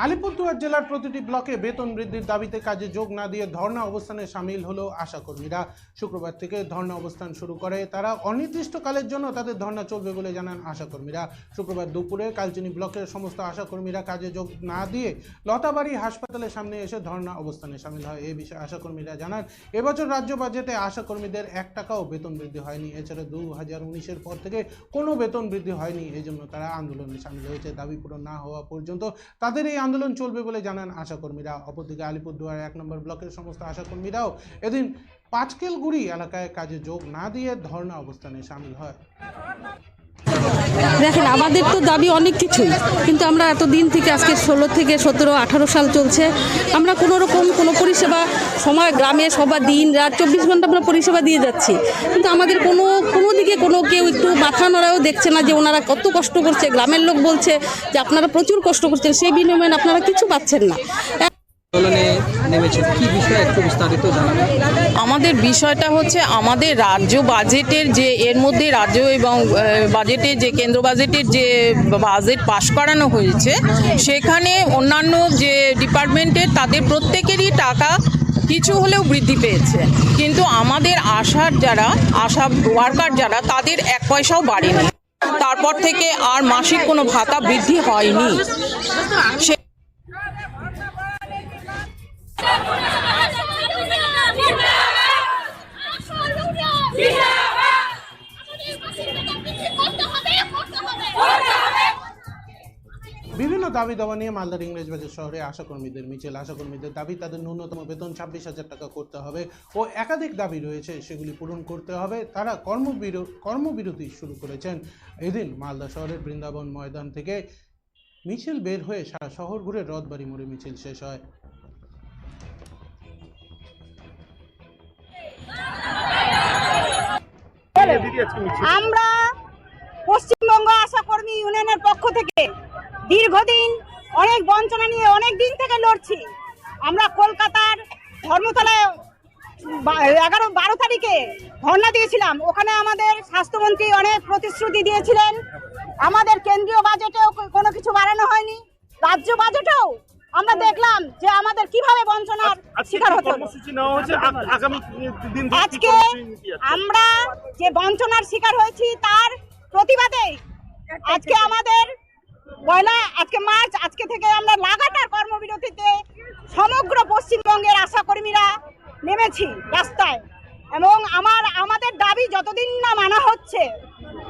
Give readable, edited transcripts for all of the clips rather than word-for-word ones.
আলিপুরদুয়ার জেলার প্রতিটি ব্লকে বেতন বৃদ্ধির দাবিতে কাজে যোগ না দিয়ে ধর্ণা অবস্থানে সামিল হলো আশাকর্মীরা। শুক্রবার থেকে ধর্ণা অবস্থান শুরু করে তারা। অনির্দিষ্টকালের জন্য তাদের ধর্ণা চলবে বলে জানান আশাকর্মীরা। শুক্রবার দুপুরে কালচিনি ব্লকের সমস্ত আশাকর্মীরা কাজে যোগ না দিয়ে লতাবাড়ি হাসপাতালের সামনে এসে ধর্ণা অবস্থানে সামিল হয়। এই বিষয়ে আশাকর্মীরা জানান, এবছর রাজ্য বাজেটে আশাকর্মীদের 1 টাকাও বেতন বৃদ্ধি হয়নি। এছাড়া 2019-এর পর থেকে কোনো বেতন বৃদ্ধি হয়নি। এই জন্য তারা আন্দোলনে সামিল হয়েছে। দাবি পূরণ না হওয়া পর্যন্ত তাদের এই আন্দোলন চলবে বলে জানান আশাকর্মীরা। অপরদিকে আলিপুরদুয়ার 1 নম্বর ব্লকের সমস্ত আশাকর্মীরাও এদিন পাঁচকেলগুড়ি এলাকায় কাজে যোগ না দিয়ে ধর্ণা অবস্থানে সামিল হয়। দেখেন, আমাদের তো দাবি অনেক কিছুই, কিন্তু আমরা এতদিন থেকে আজকে 16 থেকে 17, 18 সাল চলছে, আমরা কোনো রকম কোনো পরিষেবা সময় গ্রামে সবার দিন রাত 24 ঘন্টা আমরা পরিষেবা দিয়ে যাচ্ছি, কিন্তু আমাদের কোনো দিকে কোনো কেউ একটু মাথা নড়াও দেখছে না যে ওনারা কত কষ্ট করছে। গ্রামের লোক বলছে যে আপনারা প্রচুর কষ্ট করছেন, সেই বিনিময়ে আপনারা কিছু পাচ্ছেন না। আমাদের বিষয়টা হচ্ছে আমাদের রাজ্য বাজেটের যে এর মধ্যে রাজ্য এবং বাজেটের যে কেন্দ্র বাজেটের যে বাজেট পাশ করানো হয়েছে, সেখানে অন্যান্য যে ডিপার্টমেন্টের তাদের প্রত্যেকেরই টাকা কিছু হলেও বৃদ্ধি পেয়েছে, কিন্তু আমাদের আশা ওয়ার্কার যারা তাদের 1 পয়সাও বাড়েনি। তারপর থেকে আর মাসিক কোনো ভাতা বৃদ্ধি হয়নি। বিভিন্ন দাবি দাওয়া নিয়ে মালদার ইংরেজবাজার শহরে আশাকর্মীদের মিছিল। আশাকর্মীদের দাবি তাদের ন্যূনতম বেতন 26,000 টাকা করতে হবে ও একাধিক দাবি রয়েছে, সেগুলি পূরণ করতে হবে। তারা কর্মবিরতি শুরু করেছেন। এদিন মালদা শহরের বৃন্দাবন ময়দান থেকে মিছিল বের হয়ে সারা শহর ঘুরে রথবাড়ি মোড়ে মিছিল শেষ হয়। আমরা পশ্চিমবঙ্গ আশাকর্মী ইউনিয়নের পক্ষ থেকে দীর্ঘদিন অনেক বঞ্চনা নিয়ে অনেক দিন থেকে লড়ছি। আমরা কলকাতার ধর্মতলায় 11-12 তারিখে ধর্ণা দিয়েছিলাম। ওখানে আমাদের স্বাস্থ্যমন্ত্রী অনেক প্রতিশ্রুতি দিয়েছিলেন। আমাদের কেন্দ্রীয় বাজেটেও কোনো কিছু বাড়ানো হয়নি, রাজ্য বাজেটেও আমরা দেখলাম যে আমাদের কিভাবে বঞ্চনার শিকার হতে হলো। আজকে আমরা যে বঞ্চনার শিকার হয়েছি তার প্রতিবাদে আজকে আমাদের আজকে থেকে আমরা লাগাতার কর্মবিরতিতে সমগ্র পশ্চিমবঙ্গের আশাকর্মীরা নেমেছি রাস্তায়। এবং আমাদের দাবি যতদিন না মানা হচ্ছে,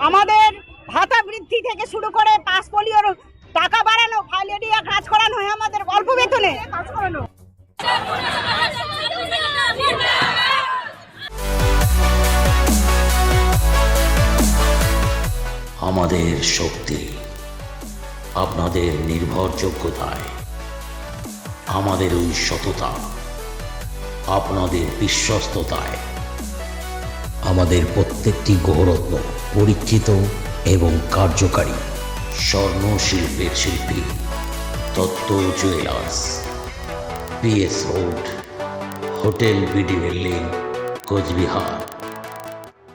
আমাদের ভাতা বৃদ্ধি থেকে শুরু করে পাস পোলিওর টাকা বাড়ানো, ফাইলেরিয়া কাজ করানো হয়, আমাদের অল্প বেতনে কাজ করানো। আমাদের শক্তি আপনাদের নির্ভরযোগ্যতায়, আমাদের ওই সততা আপনাদের বিশ্বস্ততায়, আমাদের প্রত্যেকটি গৌরত্ন পরীক্ষিত এবং কার্যকারী। স্বর্ণ শিল্পের শিল্পী Dutta jewellers, PS road, hotel BD building, Cooch Behar.